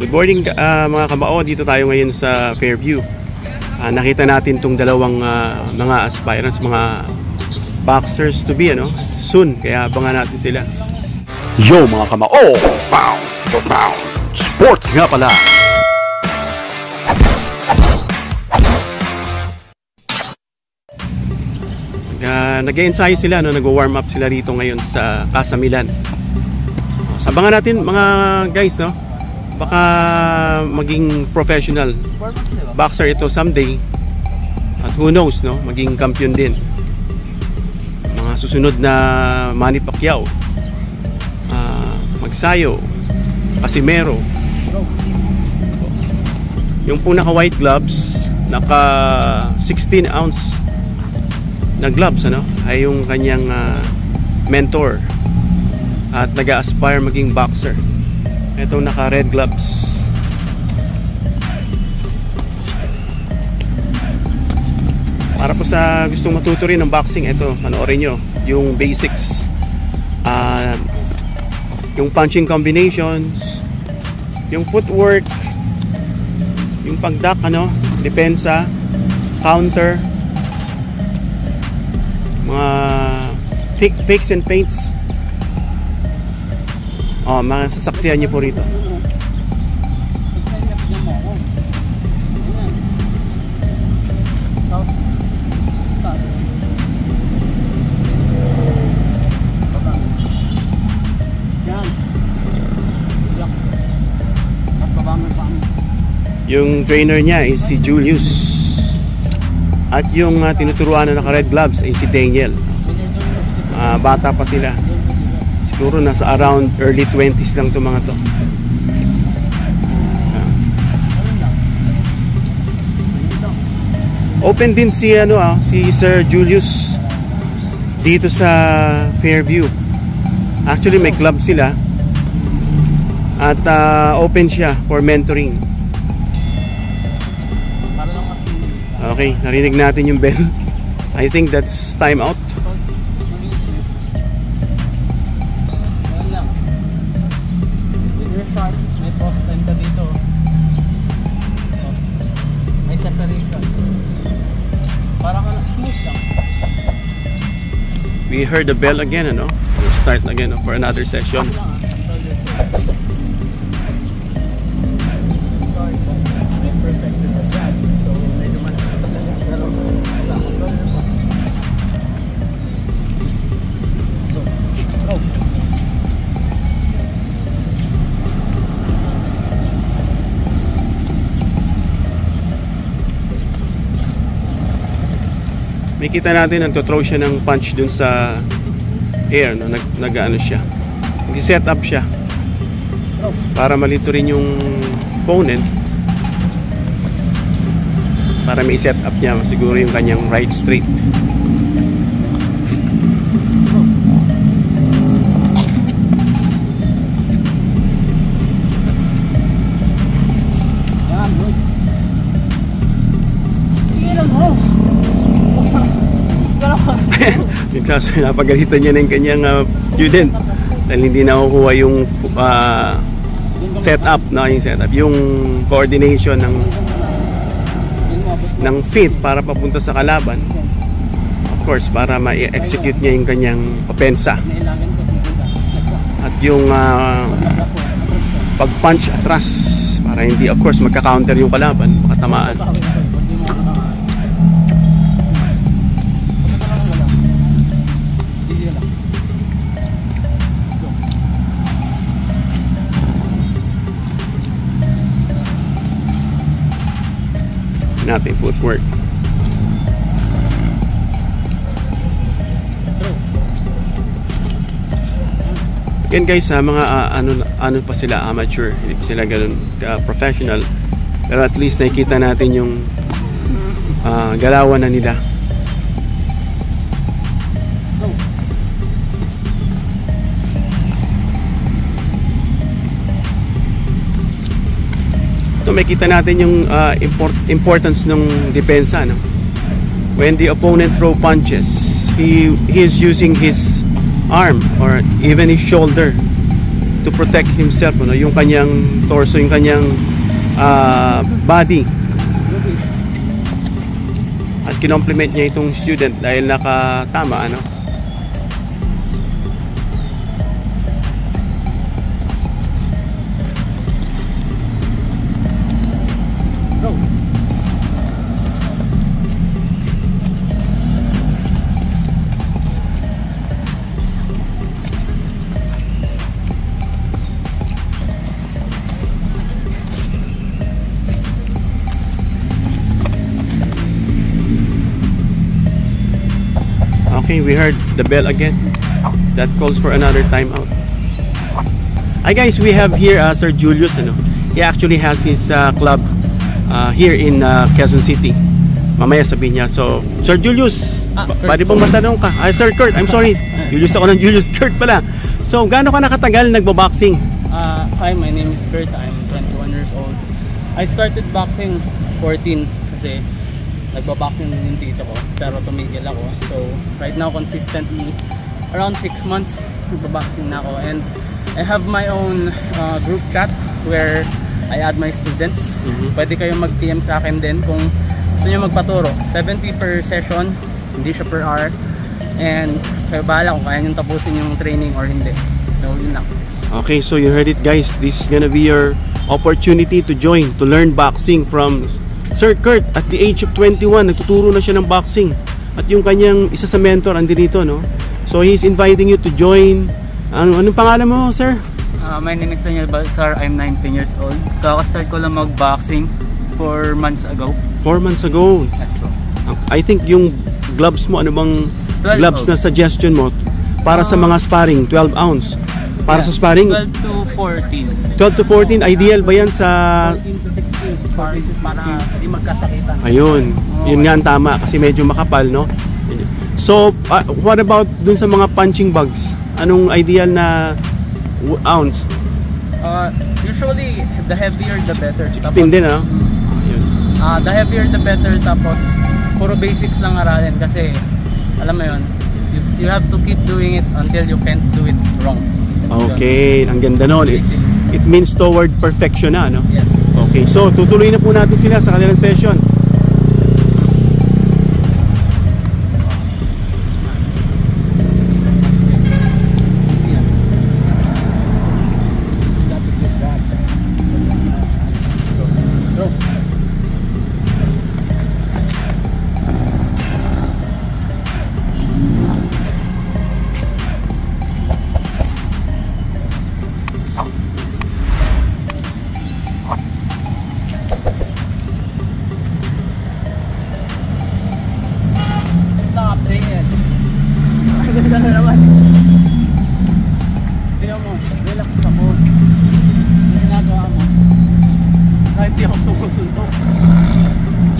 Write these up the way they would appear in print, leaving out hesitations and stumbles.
Good morning mga kamao, dito tayo ngayon sa Fairview. Nakita natin tong dalawang mga aspirants, mga boxers to be soon, kaya abangan natin sila. Yo mga kamao, pound for pound sports nga pala. Nag-e-ensayo sila, nag-warm up sila rito ngayon sa Casa Milan. Abangan natin mga guys, baka maging professional boxer ito someday, at who knows, maging kampiyon din. Mga susunod na Manny Pacquiao, Magsayo, Casimero. Yung po naka white gloves, naka 16 ounce na gloves, ay yung kanyang mentor at nag-aspire maging boxer. Itong naka red gloves, para po sa gustong matuto rin ng boxing, ito panoorin nyo yung basics, yung punching combinations, yung footwork, yung pagdak, depensa, counter, mga fakes and feints. Masasaksihan niyo po rito. Yung trainer niya is si Julius, at yung tinuturuan na naka red gloves ay si Daniel. Bata pa sila, siguro nasa around early 20s lang itong mga to. Open din si si Sir Julius dito sa Fairview. Actually may club sila, at open siya for mentoring. Okay, narinig natin yung bell. I think that's time out. May post time ka dito. May separation. Para ka smooth lang. We heard the bell again, We'll start again for another session. Makita natin, nagto-throw siya ng punch dun sa air, nag-ano siya, nag-set up siya para malito rin yung opponent, para may set up niya siguro yung kanyang right straight. Yung kaso, napagalitan niya ng kanyang student dahil hindi nakukuha yung setup, yung coordination ng feet para papunta sa kalaban. Of course, para ma-execute niya yung kanyang opensa, at yung pag-punch atras para hindi, of course, magka-counter yung kalaban, makatamaan. Natin footwork. Again guys, mga ano pa sila, amateur, hindi pa sila ganun professional, pero at least nakikita natin yung galawan na nila. So makita natin yung importance ng depensa, when the opponent throw punches, he is using his arm or even his shoulder to protect himself, ano, yung kanyang torso, yung kanyang body. At kinomplement niya itong student dahil nakatama, ano. Okay, we heard the bell again. That calls for another timeout. Hi guys, we have here Sir Julius. Ano? He actually has his club here in Quezon City. Mamaya sabihin niya. So, Sir Julius, pwede bang matanong ka? Sir Kurt, I'm sorry. Julius ako ng Julius. Kurt pala. So, gaano ka nakatagal nagbo-boxing? Hi, my name is Kurt. I'm 21 years old. I started boxing 14 kasi nagbo-boxing yung tito ko, pero tumigil ako. So, right now, consistently, around 6 months, nagbo-boxing na ako. And I have my own group chat where I add my students. Pwede kayong mag-PM sa akin din kung gusto nyo magpaturo. 70 per session, hindi siya per hour. And kayo bahala kung kaya nyo tapusin yung training or hindi. So, yun lang. Okay, so you heard it guys. This is gonna be your opportunity to join, to learn boxing from Sir Kurt. At the age of 21, nagtuturo na siya ng boxing. At yung kanyang isa sa mentor andi dito, no? So he's inviting you to join. Anong pangalan mo, sir? My name is Daniel Balsar. I'm 19 years old. Kaka-start ko lang mag-boxing 4 months ago. 4 months ago. That's true. I think yung gloves mo, ano bang gloves na suggestion mo para sa mga sparring? 12 ounce. Para sa sparring? 12 to 14. 12 to 14, ideal ba yan sa 14 to 16 para hindi magkasakitan. Ayun, yun nga ang tama kasi medyo makapal, no? So, what about dun sa mga punching bags? Anong ideal na ounce? Usually, the heavier the better. 16 din, ah? Ayun. The heavier the better, tapos puro basics lang aralin kasi alam mo yun, you have to keep doing it until you can't do it wrong. Okay, ang ganda nun. It means toward perfection na, no? Yes. Okay, so tutuloy na po natin sila sa kanilang session.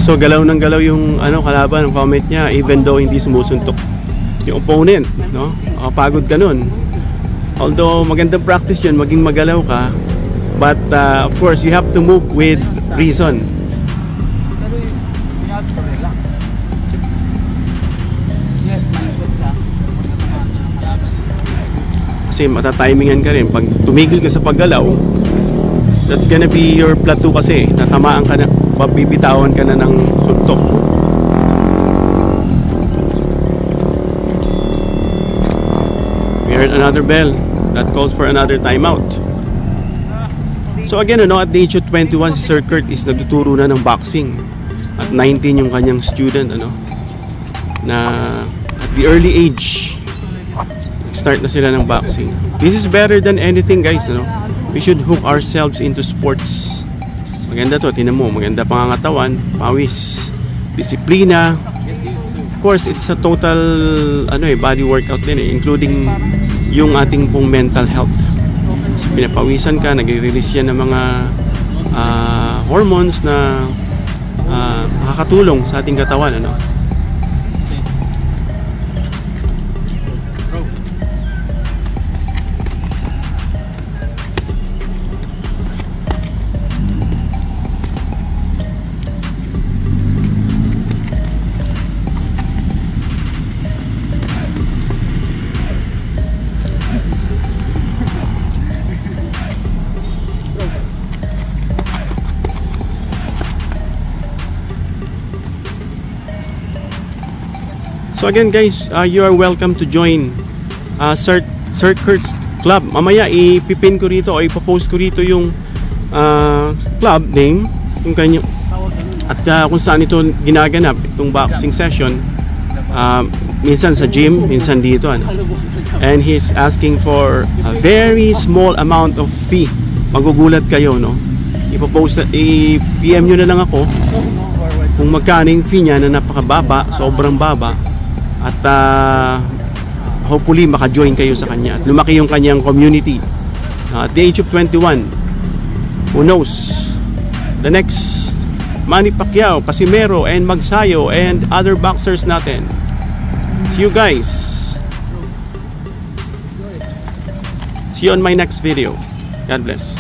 So galaw ng galaw yung kalaban, ang comment niya even though hindi sumusuntok yung opponent, no? Pagod ka nun. Although magandang practice yun, maging magalaw ka, but of course you have to move with reason. Kasi matatimingan ka rin pag tumigil ka sa paggalaw. That's gonna be your plateau kasi natamaan ka na, pabibitawan ka na ng suntok. We heard another bell that calls for another timeout. So again, at the age of 21, si Sir Kurt is nagtuturo na ng boxing. At 19 yung kanyang student, na at the early age start na sila ng boxing. This is better than anything, guys, We should hook ourselves into sports. Maganda to, tinan mo, maganda pangangatawan, pawis, disiplina. Of course, it's a total body workout din, including yung ating pong mental health. Pinapawisan ka, nagre-release yan ng mga hormones na makakatulong sa ating katawan, So again guys, you are welcome to join Sir Kurt's Club. Mamaya ipipin ko rito o ipopost ko rito yung club name, yung kanya, at kung saan ito ginaganap, itong boxing session. Minsan sa gym, minsan dito ano. And he's asking for a very small amount of fee. Magugulat kayo, no? Ipopost, i-PM nyo na lang ako kung magkano yung fee niya na napakababa, sobrang baba. At hopefully maka-join kayo sa kanya at lumaki yung kanyang community. At the age of 21, who knows, the next Manny Pacquiao, Casimero, and Magsayo, and other boxers natin. See you guys. See you on my next video. God bless.